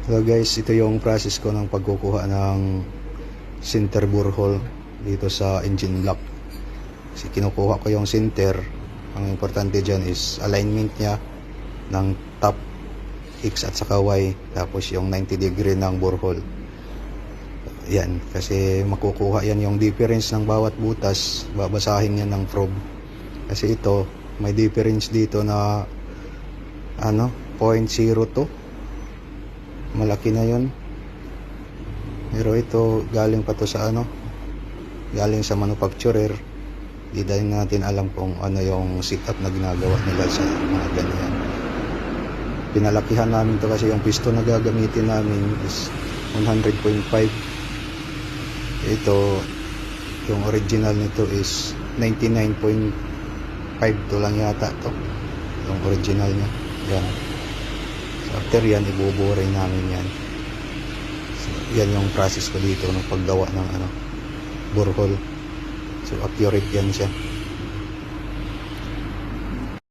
So guys, ito yung process ko ng pagkukuha ng center borehole dito sa engine block. Kasi kinukuha ko yung center. Ang importante dyan is alignment niya ng top X at saka Y, tapos yung 90 degree ng borehole. Yan, kasi makukuha yan yung difference ng bawat butas, babasahin yan ng probe. Kasi ito, may difference dito na 0.02. Malaki na yon. Pero ito galing pa to sa galing sa manufacturer. Di din natin alam kung ano yung setup na ginagawa nila sa mga ganyan. Pinalakihan namin to kasi yung piston na gagamitin namin is 100.5. Ito, yung original nito is 99.5 to lang yata to, yung original niya. Yan. So after yan, ibuburay namin yan. So yan yung process ko dito ng paggawa ng borehole. So accurate yan siya.